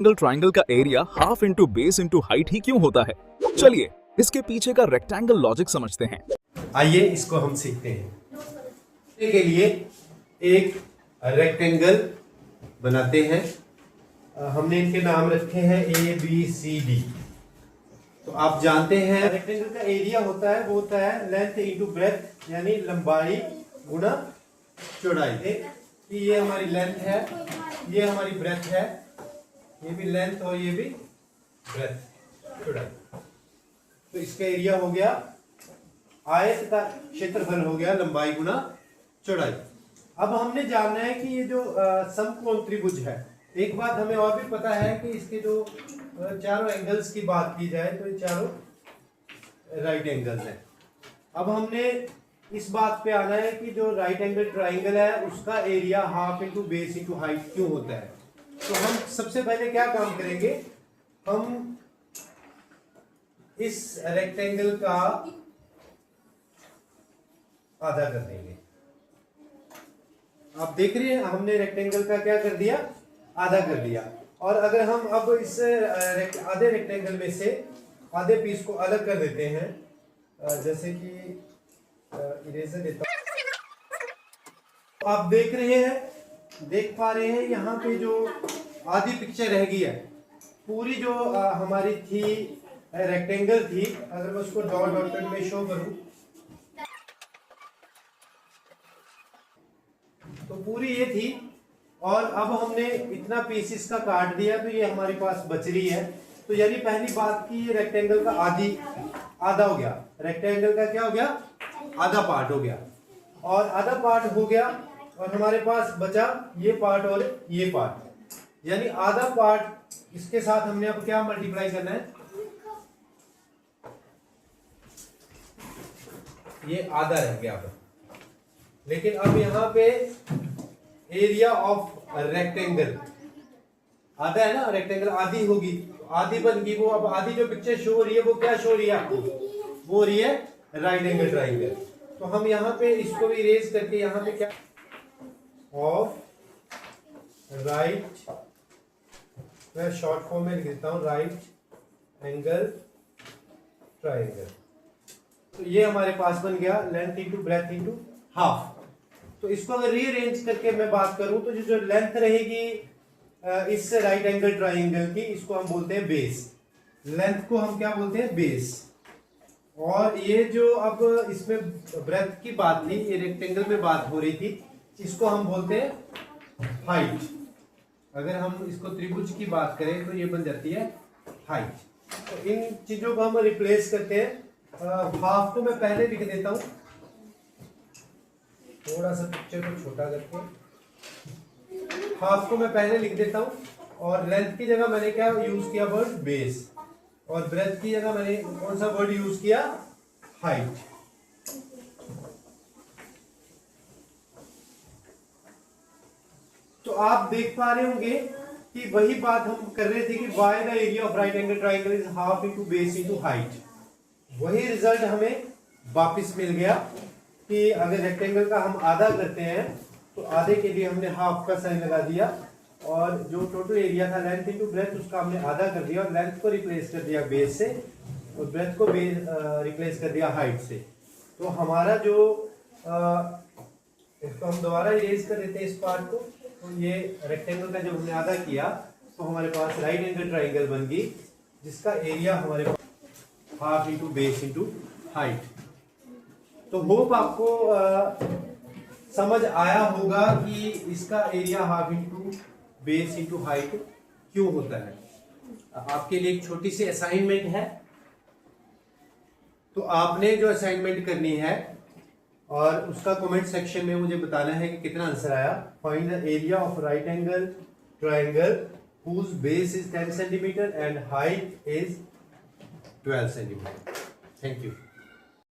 Rectangle triangle का area half into base into height ही क्यों होता है? चलिए इसके पीछे का रेक्टेंगल लॉजिक समझते हैं। आइए इसको हम सीखते हैं। इसके लिए एक रेक्टेंगल बनाते हैं। हमने इनके नाम रखे हैं ए बी सी डी। तो आप जानते हैं रेक्टेंगल का एरिया होता है, वो होता है लेंथ इंटू ब्रेथ, यानी लंबाई गुणा चौड़ाई। कि ये हमारी लेंथ है, ये हमारी ब्रेथ है, ये भी लेंथ और ये भी ब्रेथ चौड़ाई। तो इसका एरिया हो गया, आयत का क्षेत्रफल हो गया लंबाई गुना चौड़ाई। अब हमने जानना है कि ये जो समकोण त्रिभुज है, एक बात हमें और भी पता है कि इसके जो चारों एंगल्स की बात की जाए तो ये चारों राइट एंगल्स हैं। अब हमने इस बात पे आना है कि जो राइट एंगल ट्राइंगल है उसका area half into base into height क्यों होता है। तो हम सबसे पहले क्या काम करेंगे, हम इस रेक्टेंगल का आधा कर देंगे। आप देख रहे हैं हमने रेक्टेंगल का क्या कर दिया, आधा कर दिया। और अगर हम अब इस आधे रेक्टेंगल में से आधे पीस को अलग कर देते हैं, जैसे कि इरेजर देता हूं, आप देख रहे हैं, देख पा रहे हैं यहाँ पे जो आधी पिक्चर रह गई है, पूरी जो हमारी थी रेक्टेंगल थी, अगर मैं उसको डॉट डॉट डॉट में शो करूं तो पूरी ये थी। और अब हमने इतना पीसेस का काट दिया तो ये हमारे पास बच रही है। तो यानी पहली बात की ये रेक्टेंगल का आधा हो गया, रेक्टेंगल का क्या हो गया, आधा पार्ट हो गया। और आधा पार्ट हो गया और हमारे पास बचा ये पार्ट और ये पार्ट, यानी आधा पार्ट। इसके साथ हमने अब क्या मल्टीप्लाई करना है, ये आधा रह गया अब। लेकिन अब यहाँ पे एरिया ऑफ रेक्टेंगल आधा है ना, रेक्टेंगल आधी होगी, आधी बन गई। वो अब आधी जो पिक्चर शो हो रही है वो क्या शो हो रही है आपको, वो हो रही है राइट एंगल ट्राइंगल। तो हम यहाँ पे इसको भी इरेज करके यहाँ पे क्या, ऑफ राइट, मैं शॉर्ट फॉर्म में लिख देता हूँ, राइट एंगल ट्राइंगल। तो ये हमारे पास बन गया length into breadth into half. तो इसको अगर रीअरेंज करके मैं बात करूं तो जो लेंथ रहेगी इस राइट एंगल ट्राइंगल की, इसको हम बोलते हैं बेस। लेंथ को हम क्या बोलते हैं, बेस। और ये जो अब इसमें ब्रेथ की बात थी, ये रेक्टेंगल में बात हो रही थी, इसको हम बोलते हैं हाइट। अगर हम इसको त्रिभुज की बात करें तो ये बन जाती है हाइट। तो इन चीजों को हम रिप्लेस करते हैं। हाफ को मैं पहले लिख देता हूं, थोड़ा सा पिक्चर को छोटा करके हाफ को मैं पहले लिख देता हूं। और लेंथ की जगह मैंने क्या यूज किया, वर्ड बेस। और ब्रेथ की जगह मैंने कौन सा वर्ड यूज किया, हाइट। तो आप देख पा रहे होंगे कि वही बात हम कर रहे थे कि why the area of right angle triangle is half into base into height. वही रिजल्ट हमें वापस मिल गया कि अगर रेक्टेंगल का हम आधा करते हैं तो आधे के लिए हमने हाफ का साइन लगा दिया, और जो टोटल एरिया था लेंथ इंटू ब्रेथ उसका हमने आधा कर दिया, और लेंथ को रिप्लेस कर दिया बेस से, और ब्रेथ को रिप्लेस कर दिया हाइट से। तो हमारा जो इसको हम दोबारा इरेज कर देते हैं इस पार्ट को। तो ये रेक्टेंगल का जब हमने आधा किया तो हमारे पास राइट एंगल ट्राइंगल बन गई, जिसका एरिया हमारे पास half into base into height. तो होप आपको समझ आया होगा कि इसका area half into base into height क्यों होता है। आपके लिए एक छोटी सी असाइनमेंट है, तो आपने जो असाइनमेंट करनी है और उसका कमेंट सेक्शन में मुझे बताना है कि कितना आंसर आया। Find the area of right angle triangle whose base is 10 centimeter and height is 12 centimeter. Thank you.